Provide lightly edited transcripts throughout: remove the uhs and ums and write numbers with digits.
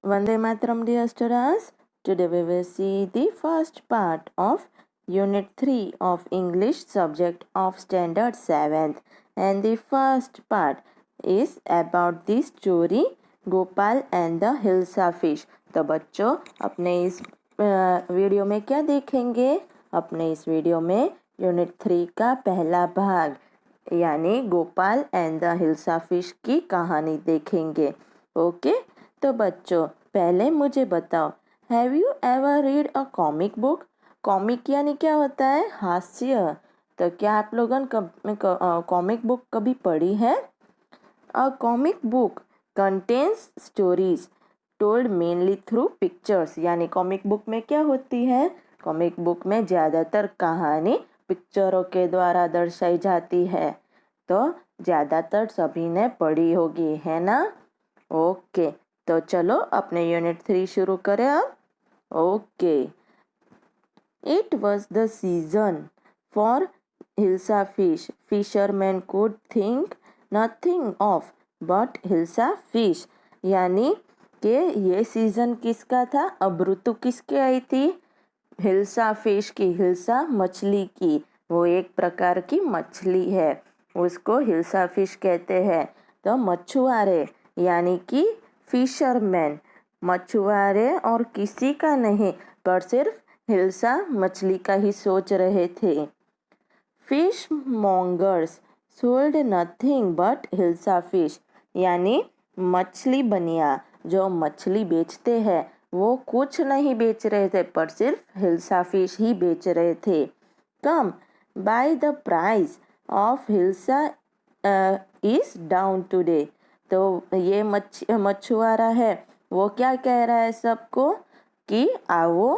Vande Mataram, dear students. Today we will see the first part of Unit 3 of English subject of Standard 7th. And the first part is about the story Gopal and the Hilsa fish. तो बच्चों अपने इस video में क्या देखेंगे? अपने इस video में यूनिट 3 का पहला भाग यानी Gopal and the hilsa fish की कहानी देखेंगे. ओके तो बच्चों पहले मुझे बताओ, have you ever read a comic book? Comic यानी क्या होता है? हास्य. तो क्या आप लोगों ने कॉमिक बुक कभी पढ़ी है? A comic book contains stories told mainly through pictures. यानी कॉमिक बुक में क्या होती है? कॉमिक बुक में ज़्यादातर कहानी पिक्चरों के द्वारा दर्शाई जाती है. तो ज़्यादातर सभी ने पढ़ी होगी, है ना? ओके तो चलो अपने यूनिट 3 शुरू करें अब. Okay. It was the season for Hilsa fish. Fishermen could think nothing of but Hilsa fish. यानी कि ये सीजन किसका था? अब ऋतु किसकी आई थी? हिल्सा फिश की, हिल्सा मछली की. वो एक प्रकार की मछली है, उसको हिल्सा फिश कहते हैं. तो मछुआरे यानी कि फिशरमैन, मछुआरे और किसी का नहीं पर सिर्फ हिल्सा मछली का ही सोच रहे थे. Fish mongers sold nothing but hilsa fish. यानी मछली बनिया जो मछली बेचते हैं वो कुछ नहीं बेच रहे थे पर सिर्फ हिल्सा फिश ही बेच रहे थे. Come by the price of hilsa is down today. तो ये मछुआरा है वो क्या कह रहा है सबको कि आओ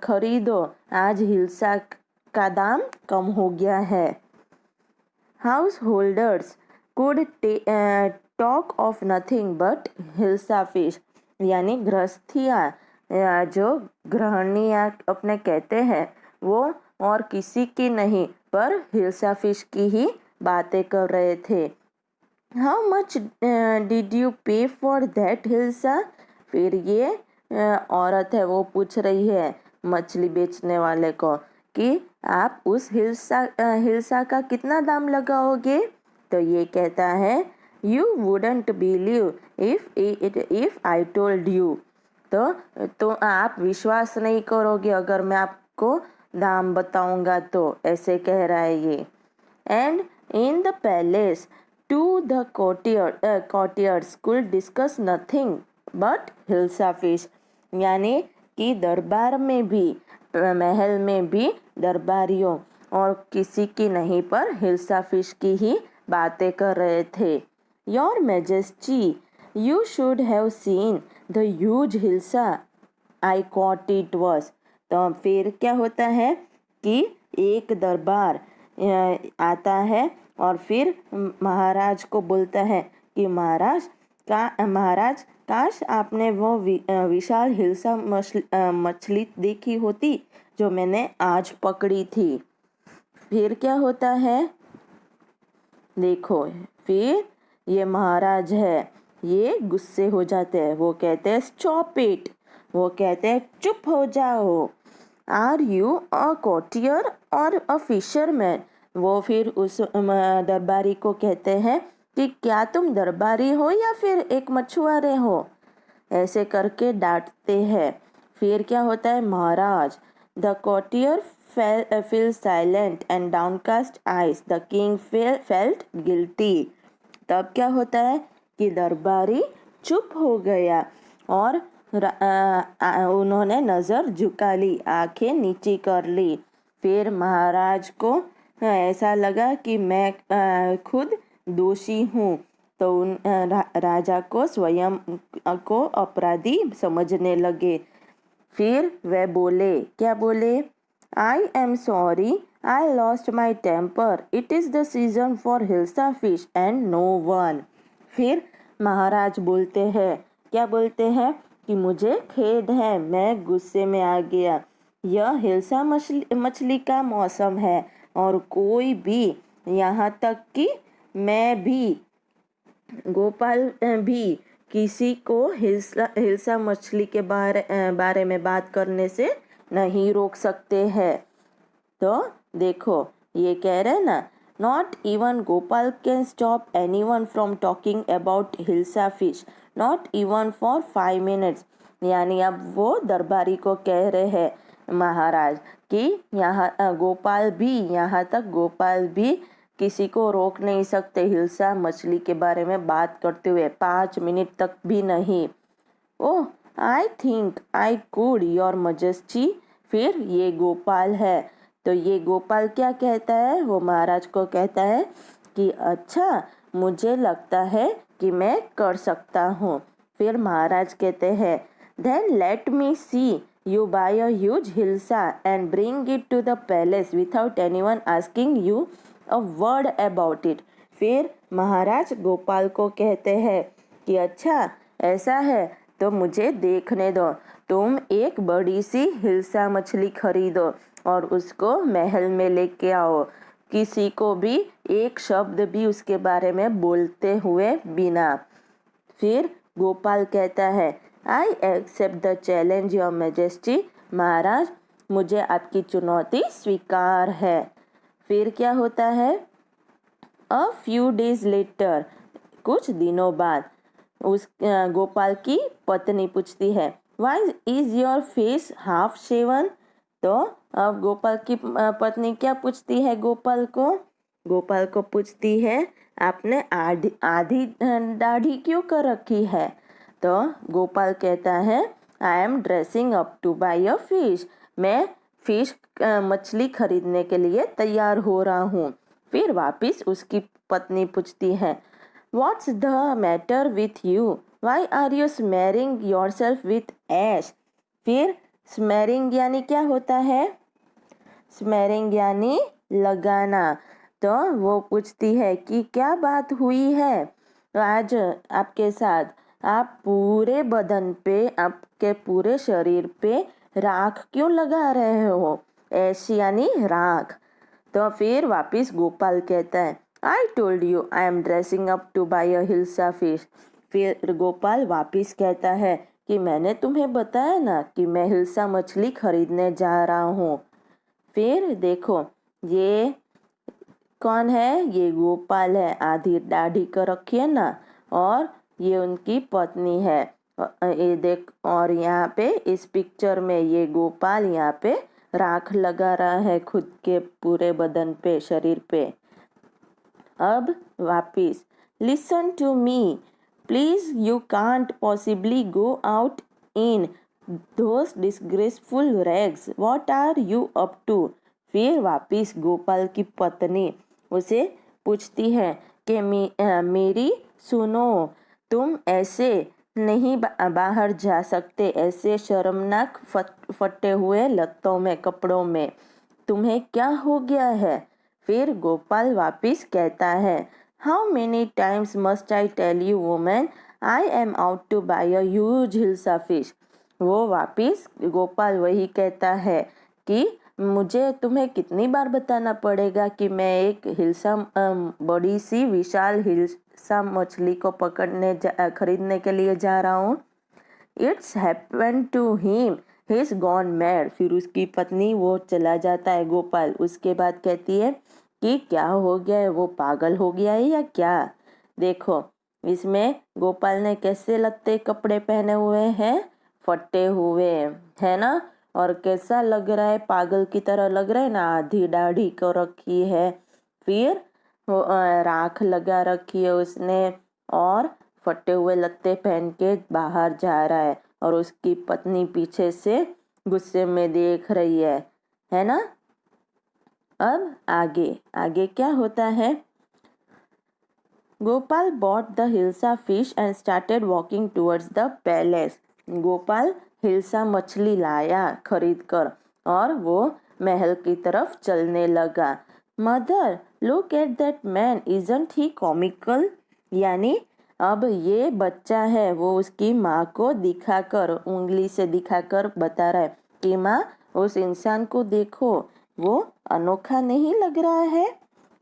खरीदो, आज हिल्सा का दाम कम हो गया है. House holders could talk of nothing but hilsa fish. यानी गृहस्थियाँ जो गृहणियाँ अपने कहते हैं वो और किसी की नहीं पर हिल्सा फिश की ही बातें कर रहे थे. हाउ मच डिड यू पे फॉर दैट हिल्सा? फिर ये औरत है वो पूछ रही है मछली बेचने वाले को कि आप उस हिल्सा का कितना दाम लगाओगे? तो ये कहता है you wouldn't believe if I told you. तो आप विश्वास नहीं करोगे अगर मैं आपको दाम बताऊंगा तो, ऐसे कह रहा है ये. And in the palace to the courtiers could discuss nothing but hilsa fish. यानी कि दरबार में भी, महल में भी दरबारियों और किसी की नहीं पर हिल्सा फिश की ही बातें कर रहे थे. Your majesty you should have seen the huge hilsa I cot it was. तो फिर क्या होता है कि एक दरबार आता है और फिर महाराज को बोलता है कि महाराज काश आपने वो विशाल हिल्सा मछली देखी होती जो मैंने आज पकड़ी थी. फिर क्या होता है देखो, फिर ये महाराज है ये गुस्से हो जाते हैं. वो कहते हैं स्टॉप इट. वो कहते हैं चुप हो जाओ. आर यू अ कोटियर और अ फिशरमैन? वो फिर उस दरबारी को कहते हैं कि क्या तुम दरबारी हो या फिर एक मछुआरे हो? ऐसे करके डांटते हैं. फिर क्या होता है महाराज, the कोटियर fell silent and downcast eyes. The king felt guilty. तब क्या होता है कि दरबारी चुप हो गया और उन्होंने नज़र झुका ली, आंखें नीची कर ली. फिर महाराज को ऐसा लगा कि मैं खुद दोषी हूँ. तो राजा को स्वयं को अपराधी समझने लगे. फिर वे बोले, क्या बोले? I am sorry I lost my temper. It is the season for hilsa fish and no one. फिर महाराज बोलते हैं, क्या बोलते हैं कि मुझे खेद है, मैं गुस्से में आ गया. यह हिल्सा मछली का मौसम है और कोई भी, यहाँ तक कि मैं भी, गोपाल भी किसी को हिल्सा मछली के बारे में बात करने से नहीं रोक सकते हैं। तो देखो ये कह रहे हैं ना, not even Gopal can stop anyone from talking about hilsa fish, not even for 5 minutes. यानी अब वो दरबारी को कह रहे हैं महाराज कि यहाँ तक गोपाल भी किसी को रोक नहीं सकते हिल्सा मछली के बारे में बात करते हुए, 5 मिनट तक भी नहीं। Oh, I think I could your majesty. फिर ये गोपाल है, तो ये गोपाल क्या कहता है, वो महाराज को कहता है कि अच्छा, मुझे लगता है कि मैं कर सकता हूँ। फिर महाराज कहते हैं, then let me see you buy a huge hilsa and bring it to the palace without anyone asking you a word about it। फिर महाराज गोपाल को कहते हैं कि अच्छा ऐसा है तो मुझे देखने दो, तुम एक बड़ी सी हिल्सा मछली खरीदो और उसको महल में लेके आओ, किसी को भी एक शब्द भी उसके बारे में बोलते हुए बिना। फिर गोपाल कहता है, I accept the challenge your majesty. महाराज, मुझे आपकी चुनौती स्वीकार है। फिर क्या होता है, अ फ्यू डेज लेटर, कुछ दिनों बाद उस गोपाल की पत्नी पूछती है, why is your face half shaven. तो अब गोपाल की पत्नी क्या पूछती है गोपाल को पूछती है, आपने आधी दाढ़ी क्यों कर रखी है। तो गोपाल कहता है, I am dressing up to buy a fish. मैं मछली खरीदने के लिए तैयार हो रहा हूँ। फिर वापिस उसकी पत्नी पूछती है, what's the matter with you, why are you smearing yourself with ash. फिर स्मेरिंग यानी क्या होता है, स्मेरिंग यानी लगाना। तो वो पूछती है कि क्या बात हुई है तो आज आपके साथ, आप पूरे बदन पे, आपके पूरे शरीर पे राख क्यों लगा रहे हो, ऐसी यानी राख। तो फिर वापिस गोपाल कहता है, I told you I am dressing up to buy a hilsa fish. फिर गोपाल वापिस कहता है कि मैंने तुम्हें बताया ना कि मैं हिल्सा मछली खरीदने जा रहा हूँ। फिर देखो ये कौन है, ये गोपाल है, आधी दाढ़ी कर रखी है ना, और ये उनकी पत्नी है। ये देख, और यहाँ पे इस पिक्चर में ये गोपाल यहाँ पे राख लगा रहा है खुद के पूरे बदन पे, शरीर पे। अब वापिस, listen to me please, you can't possibly go out in those disgraceful rags, what are you up to। फिर वापिस गोपाल की पत्नी उसे पूछती है कि मेरी सुनो, तुम ऐसे नहीं बाहर जा सकते, ऐसे शर्मनाक फटे हुए लत्तों में, कपड़ों में, तुम्हें क्या हो गया है। फिर गोपाल वापिस कहता है, how many times must I tell you women, I am out to buy a huge hilsa fish. वो वापिस गोपाल वही कहता है कि मुझे तुम्हें कितनी बार बताना पड़ेगा कि मैं एक बड़ी सी विशाल हिल्सा मछली को खरीदने के लिए जा रहा हूँ। It's happen to him, he is gone mad. फिर उसकी पत्नी, वो चला जाता है गोपाल, उसके बाद कहती है कि क्या हो गया है, वो पागल हो गया है या क्या। देखो इसमें गोपाल ने कैसे लत्ते कपड़े पहने हुए हैं, फटे हुए है ना, और कैसा लग रहा है, पागल की तरह लग रहा है ना, आधी दाढ़ी को रखी है, फिर राख लगा रखी है उसने, और फटे हुए लत्ते पहन के बाहर जा रहा है, और उसकी पत्नी पीछे से गुस्से में देख रही है ना। अब आगे आगे क्या होता है, Gopal bought the hilsa fish and started walking towards the palace। Gopal hilsa मछली लाया खरीद कर और वो महल की तरफ चलने लगा। Mother, look at that man, isn't he comical. यानी अब ये बच्चा है, वो उसकी माँ को दिखाकर, उंगली से दिखाकर बता रहा है कि माँ, उस इंसान को देखो, वो अनोखा नहीं लग रहा है,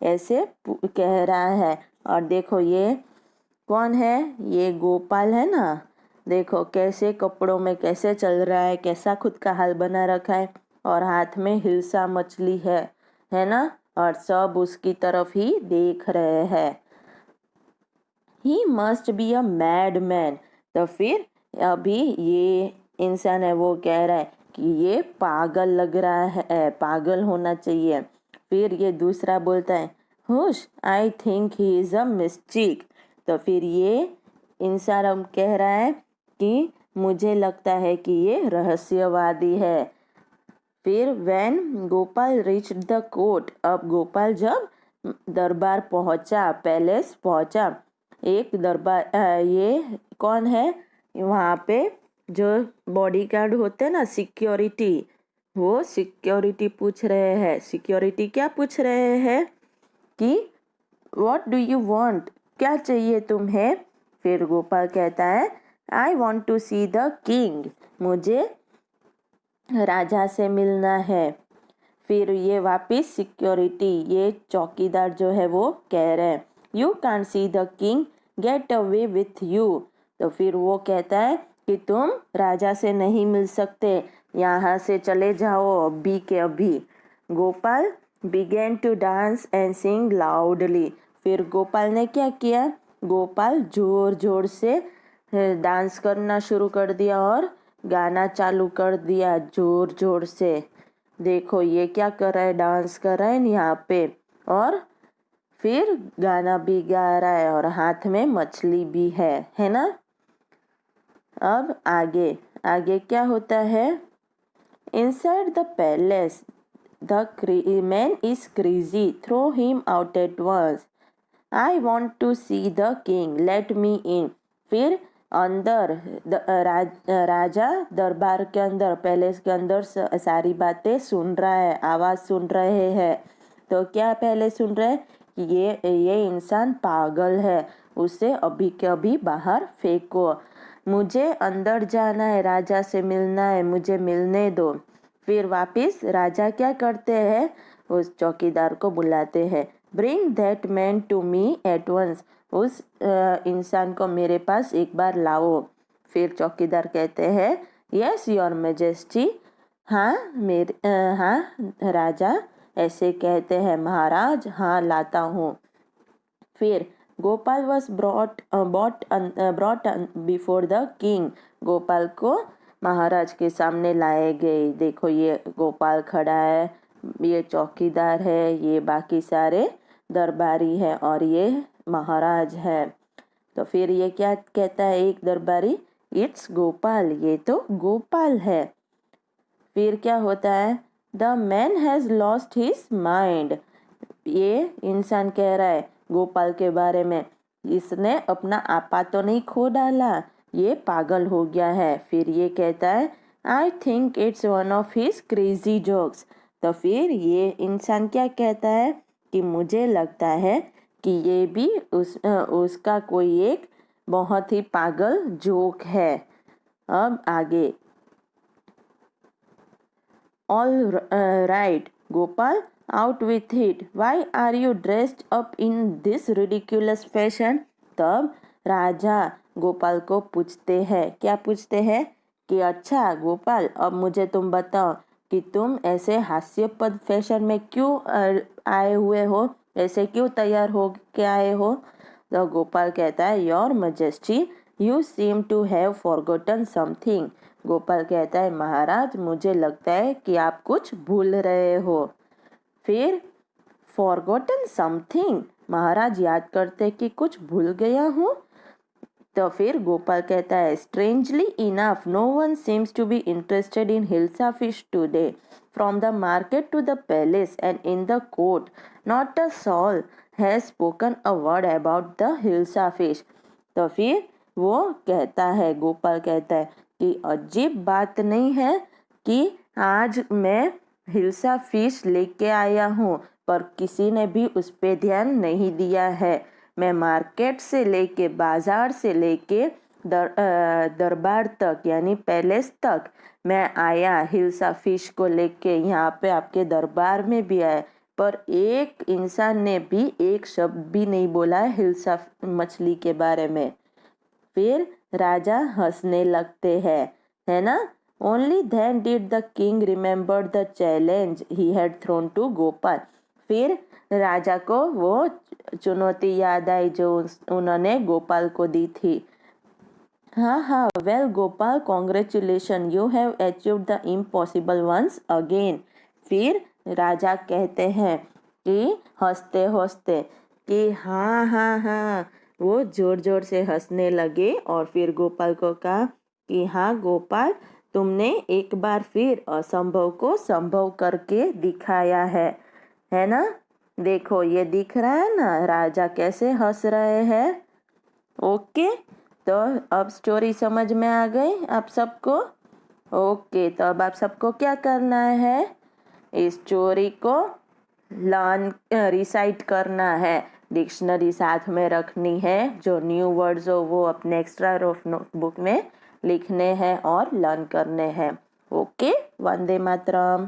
ऐसे कह रहा है। और देखो ये कौन है? ये गोपाल है ना। देखो कैसे कपड़ों में कैसे चल रहा है, कैसा खुद का हाल बना रखा है, और हाथ में हिल्सा मछली है ना, और सब उसकी तरफ ही देख रहे हैं। He must be a mad man. तो फिर अभी ये इंसान है वो कह रहा है कि ये पागल लग रहा है, पागल होना चाहिए। फिर ये दूसरा बोलता है, hush, I think he is a mistake. तो फिर ये इंसान अब कह रहा है कि मुझे लगता है कि ये रहस्यवादी है। फिर when Gopal reach the court, अब गोपाल जब दरबार पहुंचा, पैलेस पहुंचा, एक दरबार ये कौन है वहाँ पे? जो बॉडीगार्ड होते हैं ना, सिक्योरिटी, वो सिक्योरिटी पूछ रहे हैं। सिक्योरिटी क्या पूछ रहे हैं कि व्हाट डू यू वांट, क्या चाहिए तुम्हें? फिर गोपाल कहता है, I want to see the king, मुझे राजा से मिलना है। फिर ये वापिस सिक्योरिटी, ये चौकीदार जो है वो कह रहे हैं, you can't see the king, get away with you. तो फिर वो कहता है कि तुम राजा से नहीं मिल सकते, यहाँ से चले जाओ अभी के अभी। Gopal began to dance and sing loudly. फिर गोपाल ने क्या किया? गोपाल जोर जोर से डांस करना शुरू कर दिया और गाना चालू कर दिया जोर जोर से। देखो ये क्या कर रहा है, डांस कर रहा है यहाँ पे, और फिर गाना भी गा रहा है, और हाथ में मछली भी है ना। अब आगे आगे क्या होता है? Inside the palace the man is crazy, throw him out at once, I want to see the king, let me in. फिर अंदर राजा दरबार के अंदर, पैलेस के अंदर सारी बातें सुन रहा है, आवाज़ सुन रहे हैं। तो क्या पहले सुन रहे हैं कि ये इंसान पागल है, उसे अभी के अभी बाहर फेंको, मुझे अंदर जाना है, राजा से मिलना है, मुझे मिलने दो। फिर वापस राजा क्या करते हैं? उस चौकीदार को बुलाते हैं, bring that man to me at once, उस इंसान को मेरे पास एक बार लाओ। फिर चौकीदार कहते हैं, यस योर मैजेस्टी, हाँ हाँ राजा, ऐसे कहते हैं महाराज, हाँ लाता हूँ। फिर Gopal was brought before the king, Gopal को महाराज के सामने लाए गए। देखो ये गोपाल खड़ा है, ये चौकीदार है, ये बाकी सारे दरबारी है, और ये महाराज है। तो फिर ये क्या कहता है एक दरबारी, इट्स गोपाल, ये तो गोपाल है। फिर क्या होता है? The man has lost his mind, ये इंसान कह रहा है गोपाल के बारे में, इसने अपना आपा तो नहीं खो डाला, ये पागल हो गया है। फिर ये कहता है, I think it's one of his crazy jokes. तो फिर ये इंसान क्या कहता है कि मुझे लगता है कि ये भी उसका कोई एक बहुत ही पागल जोक है। अब आगे, all right Gopal, out with it, why are you dressed up in this ridiculous fashion. तब राजा गोपाल को पूछते हैं, क्या पूछते हैं कि अच्छा गोपाल, अब मुझे तुम बताओ कि तुम ऐसे हास्यास्पद फैशन में क्यों आए हुए हो, ऐसे क्यों तैयार हो के आए हो। तो गोपाल कहता है, your majesty, you seem to have forgotten something. Gopal कहता है, महाराज मुझे लगता है कि आप कुछ भूल रहे हो। फिर फॉरगॉटन समथिंग, महाराज याद करते कि कुछ भूल गया हूँ। तो फिर गोपाल कहता है, strangely enough no one seems to be interested in hilsa fish today, from the market to the palace and in the court not a soul has spoken a word about the hilsa fish. तो फिर वो कहता है, गोपाल कहता है कि अजीब बात नहीं है कि आज मैं हिल्सा फिश लेके आया हूँ, पर किसी ने भी उस पर ध्यान नहीं दिया है। मैं मार्केट से लेके, बाजार से लेके दरबार तक यानी पैलेस तक मैं आया, हिल्सा फिश को लेके यहाँ पे आपके दरबार में भी आया, पर एक इंसान ने भी एक शब्द भी नहीं बोला हिल्सा मछली के बारे में। फिर राजा हंसने लगते हैं, है ना। Only then did the king remember the challenge he had thrown to Gopal. फिर राजा को वो चुनौती याद आई जो उन्होंने गोपाल को दी थी। हाँ हाँ, well Gopal, congratulation, you have achieved the impossible once again. फिर राजा कहते हैं कि हंसते हंसते कि हाँ हाँ हाँ, वो जोर जोर से हंसने लगे और फिर गोपाल को कहा कि हाँ गोपाल, तुमने एक बार फिर असंभव को संभव करके दिखाया है ना। देखो ये दिख रहा है ना, राजा कैसे हंस रहे हैं। ओके, तो अब स्टोरी समझ में आ गई आप सबको। ओके, तो अब आप सबको क्या करना है, इस स्टोरी को लर्न रिसाइट करना है, डिक्शनरी साथ में रखनी है, जो न्यू वर्ड्स हो वो अपने एक्स्ट्रा नोटबुक में लिखने हैं और लर्न करने हैं। ओके, वंदे मातरम।